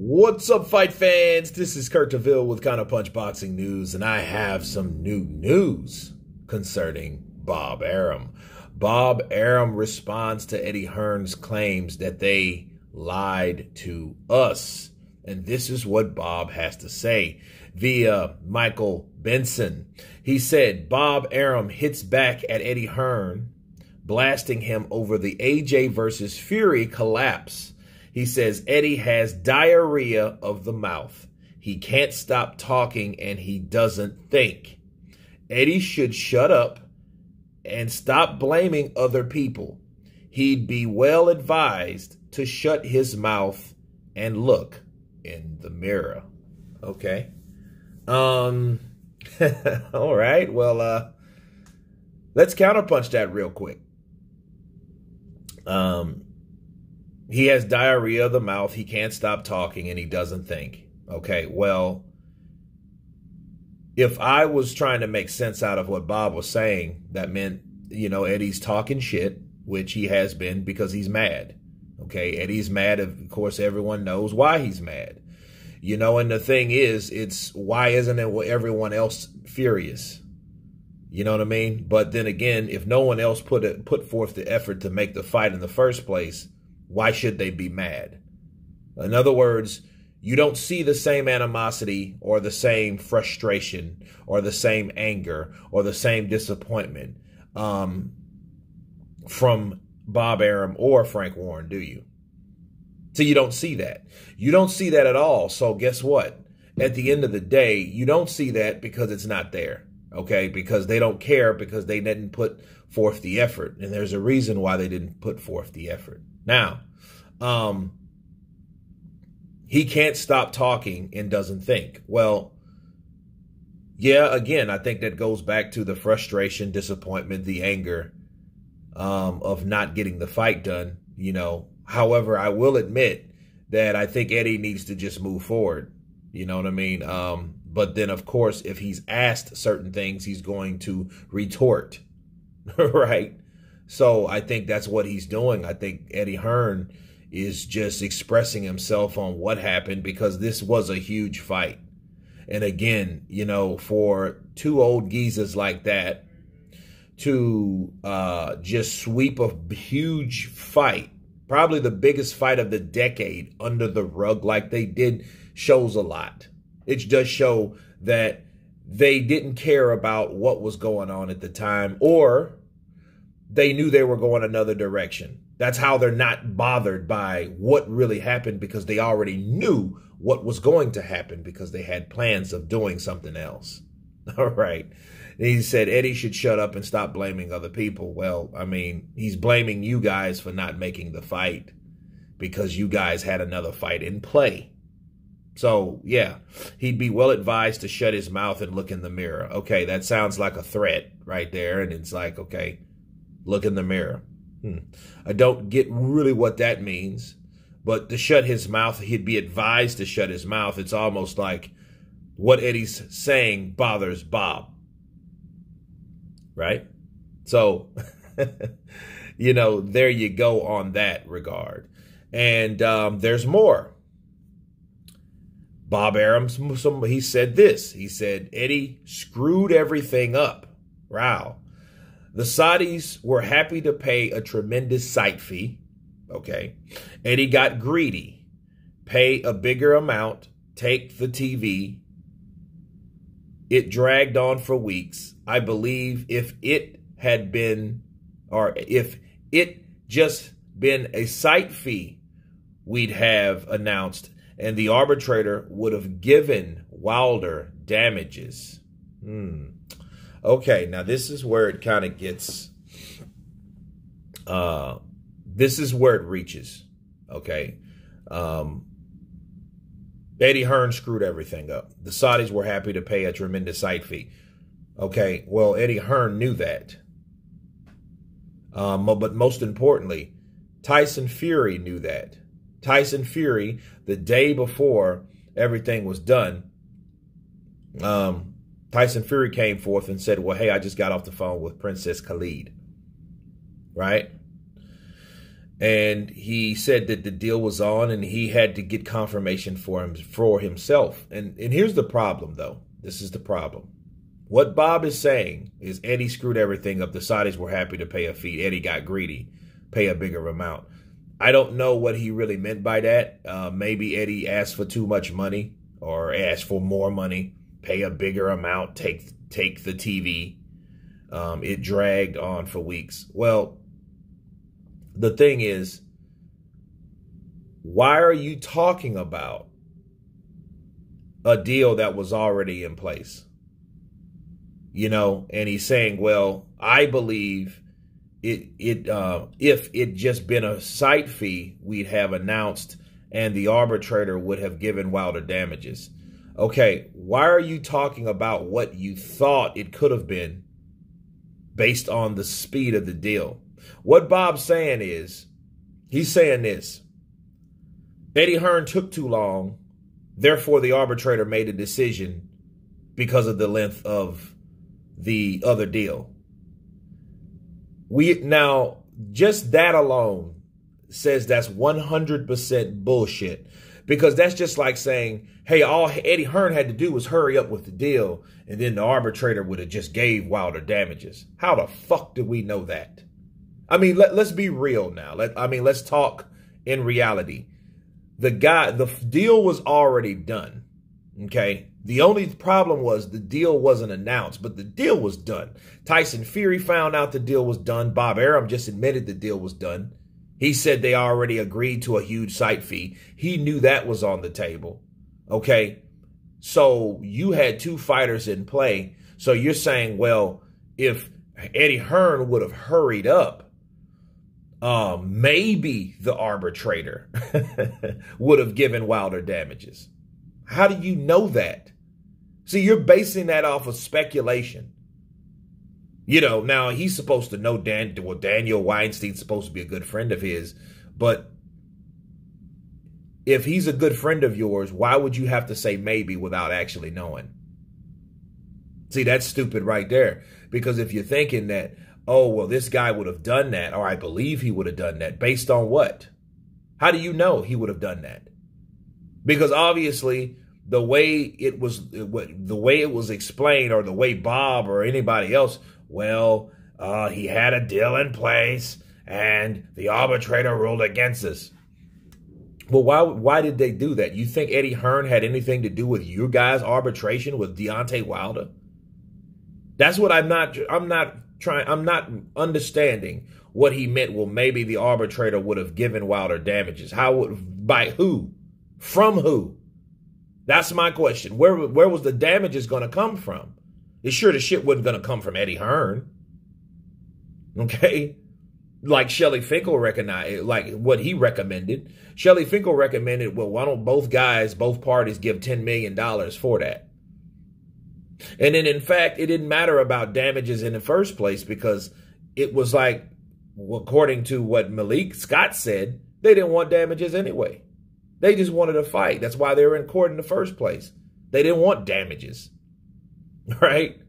What's up, fight fans? This is Kurt DeVille with Counterpunch Boxing News, and I have some new news concerning Bob Arum. Bob Arum responds to Eddie Hearn's claims that they lied to us. And this is what Bob has to say via Michael Benson. He said, Bob Arum hits back at Eddie Hearn, blasting him over the AJ versus Fury collapse. He says Eddie has diarrhea of the mouth. He can't stop talking and he doesn't think. Eddie should shut up and stop blaming other people. He'd be well advised to shut his mouth and look in the mirror. Okay. All right. Well, let's counterpunch that real quick. He has diarrhea of the mouth. He can't stop talking and he doesn't think. Okay, well, if I was trying to make sense out of what Bob was saying, that meant, you know, Eddie's talking shit, which he has been because he's mad. Okay, Eddie's mad. Of course, everyone knows why he's mad. You know, and the thing is, it's why isn't it everyone else furious? You know what I mean? But then again, if no one else put forth the effort to make the fight in the first place, why should they be mad? In other words, you don't see the same animosity or the same frustration or the same anger or the same disappointment from Bob Arum or Frank Warren, do you? So you don't see that. You don't see that at all. So guess what? At the end of the day, you don't see that because it's not there. Okay, because they don't care, because they didn't put forth the effort. And there's a reason why they didn't put forth the effort. Now, he can't stop talking and doesn't think. Well, yeah, again, I think that goes back to the frustration, disappointment, the anger of not getting the fight done, you know. However, I will admit that I think Eddie needs to just move forward. You know what I mean? But then, of course, if he's asked certain things, he's going to retort, right? So I think that's what he's doing. I think Eddie Hearn is just expressing himself on what happened because this was a huge fight. And again, you know, for two old geezers like that to just sweep a huge fight, probably the biggest fight of the decade, under the rug like they did, shows a lot. It does show that they didn't care about what was going on at the time, or they knew they were going another direction. That's how they're not bothered by what really happened, because they already knew what was going to happen because they had plans of doing something else. All right. And he said Eddie should shut up and stop blaming other people. Well, I mean, he's blaming you guys for not making the fight because you guys had another fight in play. So, yeah, he'd be well advised to shut his mouth and look in the mirror. Okay, that sounds like a threat right there. And it's like, okay, look in the mirror. I don't get really what that means. But to shut his mouth, he'd be advised to shut his mouth. It's almost like what Eddie's saying bothers Bob. Right? So, you know, there you go on that regard. And there's more. Bob Arum, he said this. He said, Eddie screwed everything up. Wow. The Saudis were happy to pay a tremendous site fee. Okay. Eddie got greedy. Pay a bigger amount. Take the TV. It dragged on for weeks. I believe if it had been, or if it just been a site fee, we'd have announced, and the arbitrator would have given Wilder damages. Okay, now this is where it kind of gets, this is where it reaches, okay? Eddie Hearn screwed everything up. The Saudis were happy to pay a tremendous site fee. Okay, well, Eddie Hearn knew that. But most importantly, Tyson Fury knew that. Tyson Fury, the day before everything was done, Tyson Fury came forth and said, well, hey, I just got off the phone with Princess Khalid. Right? And he said that the deal was on and he had to get confirmation for himself. And here's the problem, though. This is the problem. What Bob is saying is Eddie screwed everything up. The Saudis were happy to pay a fee. Eddie got greedy, pay a bigger amount. I don't know what he really meant by that. Maybe Eddie asked for too much money or asked for more money, pay a bigger amount, take the TV. It dragged on for weeks. Well, the thing is, why are you talking about a deal that was already in place? You know, and he's saying, well, I believe if it just been a site fee, we'd have announced and the arbitrator would have given Wilder damages. Okay, why are you talking about what you thought it could have been based on the speed of the deal? What Bob's saying is, he's saying this: Eddie Hearn took too long, therefore the arbitrator made a decision because of the length of the other deal. Now, just that alone says that's 100% bullshit, because that's just like saying, hey, all Eddie Hearn had to do was hurry up with the deal, and then the arbitrator would have just gave Wilder damages. How the fuck do we know that? I mean, let's be real now. Let's talk in reality. The deal was already done, okay? The only problem was the deal wasn't announced, but the deal was done. Tyson Fury found out the deal was done. Bob Arum just admitted the deal was done. He said they already agreed to a huge site fee. He knew that was on the table, okay? So you had two fighters in play. So you're saying, well, if Eddie Hearn would have hurried up, maybe the arbitrator would have given Wilder damages. How do you know that? See, you're basing that off of speculation. You know, now he's supposed to know Daniel Weinstein's supposed to be a good friend of his, but if he's a good friend of yours, why would you have to say maybe without actually knowing? See, that's stupid right there. Because if you're thinking that, oh, well, this guy would have done that, or I believe he would have done that, based on what? How do you know he would have done that? Because obviously the way it was explained, or the way Bob or anybody else, well, he had a deal in place and the arbitrator ruled against us. Well, why did they do that? You think Eddie Hearn had anything to do with your guys' arbitration with Deontay Wilder? That's what I'm not understanding what he meant. Well, maybe the arbitrator would have given Wilder damages. By who? From who? That's my question. Where was the damages going to come from? It's sure the shit wasn't going to come from Eddie Hearn. Okay? Like Shelly Finkel recognized, like what he recommended. Shelly Finkel recommended, well, why don't both parties give $10 million for that? And then, in fact, it didn't matter about damages in the first place, because it was like, according to what Malik Scott said, they didn't want damages anyway. They just wanted a fight. That's why they were in court in the first place. They didn't want damages, right?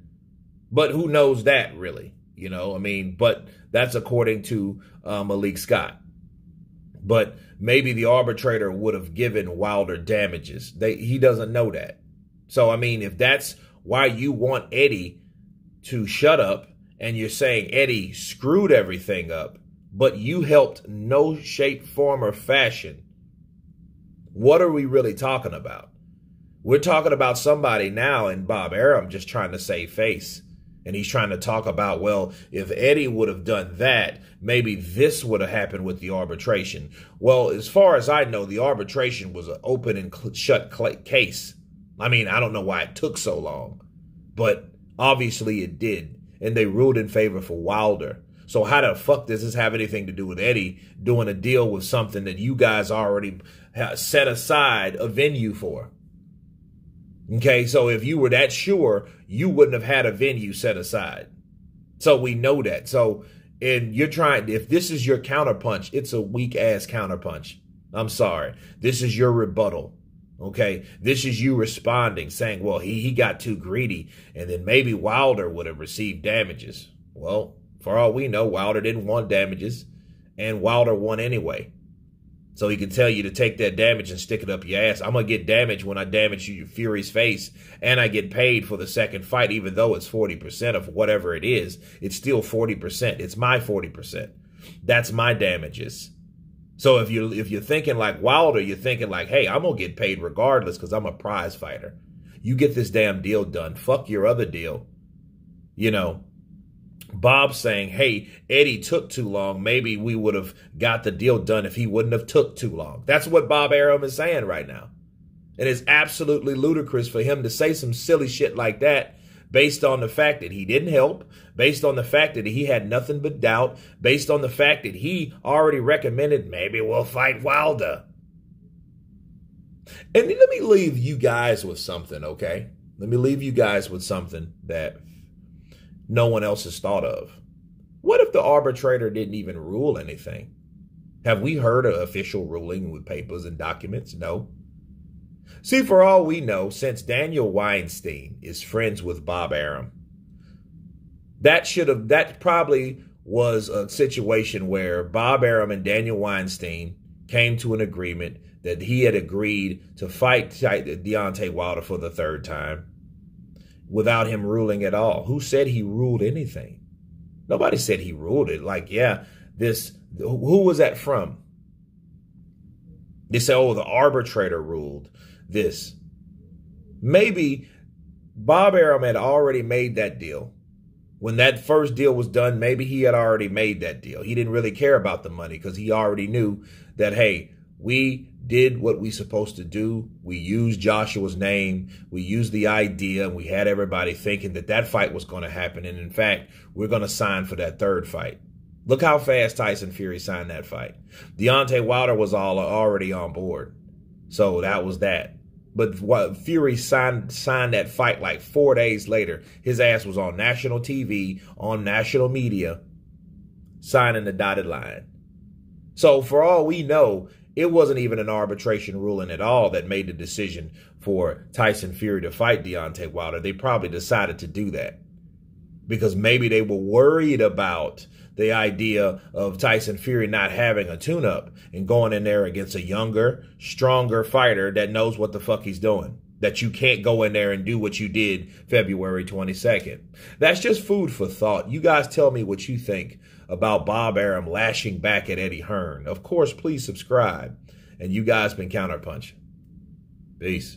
But who knows that, really? You know, I mean, but that's according to Malik Scott. But maybe the arbitrator would have given Wilder damages. He doesn't know that. So, I mean, if that's why you want Eddie to shut up, and you're saying Eddie screwed everything up, but you helped no shape, form, or fashion, what are we really talking about? We're talking about somebody now in Bob Arum just trying to save face. And he's trying to talk about, well, if Eddie would have done that, maybe this would have happened with the arbitration. Well, as far as I know, the arbitration was an open and shut case. I mean, I don't know why it took so long, but obviously it did. And they ruled in favor for Wilder. So how the fuck does this have anything to do with Eddie doing a deal with something that you guys already set aside a venue for? Okay, so if you were that sure, you wouldn't have had a venue set aside. So we know that. So, and you're trying, if this is your counterpunch, it's a weak-ass counterpunch. I'm sorry. This is your rebuttal. Okay, this is you responding, saying, well, he got too greedy, and then maybe Wilder would have received damages. Well, for all we know, Wilder didn't want damages, and Wilder won anyway. So he could tell you to take that damage and stick it up your ass. I'm going to get damage when I damage Fury's face, and I get paid for the second fight, even though it's 40% of whatever it is. It's still 40%. It's my 40%. That's my damages. So if you're thinking like Wilder, you're thinking like, hey, I'm going to get paid regardless because I'm a prize fighter. You get this damn deal done. Fuck your other deal. You know, Bob saying, hey, Eddie took too long. Maybe we would have got the deal done if he wouldn't have took too long. That's what Bob Arum is saying right now. It is absolutely ludicrous for him to say some silly shit like that based on the fact that he didn't help, based on the fact that he had nothing but doubt, based on the fact that he already recommended maybe we'll fight Wilder. And let me leave you guys with something, okay? Let me leave you guys with something that no one else has thought of. What if the arbitrator didn't even rule anything? Have we heard an official ruling with papers and documents? No. See, for all we know, since Daniel Weinstein is friends with Bob Arum, that probably was a situation where Bob Arum and Daniel Weinstein came to an agreement that he had agreed to fight Deontay Wilder for the third time without him ruling at all. Who said he ruled anything? Nobody said he ruled it. Like, yeah, who was that from? They say, oh, the arbitrator ruled this. Maybe Bob Arum had already made that deal. When that first deal was done, maybe he had already made that deal. He didn't really care about the money because he already knew that, hey, we did what we supposed to do. We used Joshua's name. We used the idea, and we had everybody thinking that that fight was going to happen. And in fact, we're going to sign for that third fight. Look how fast Tyson Fury signed that fight. Deontay Wilder was already on board. So that was that. But what Fury signed that fight like 4 days later. His ass was on national TV, on national media, signing the dotted line. So for all we know, it wasn't even an arbitration ruling at all that made the decision for Tyson Fury to fight Deontay Wilder. They probably decided to do that because maybe they were worried about the idea of Tyson Fury not having a tune-up and going in there against a younger, stronger fighter that knows what the fuck he's doing. That you can't go in there and do what you did February 22nd. That's just food for thought. You guys tell me what you think about Bob Arum lashing back at Eddie Hearn. Of course, please subscribe. And you guys been counterpunching. Peace.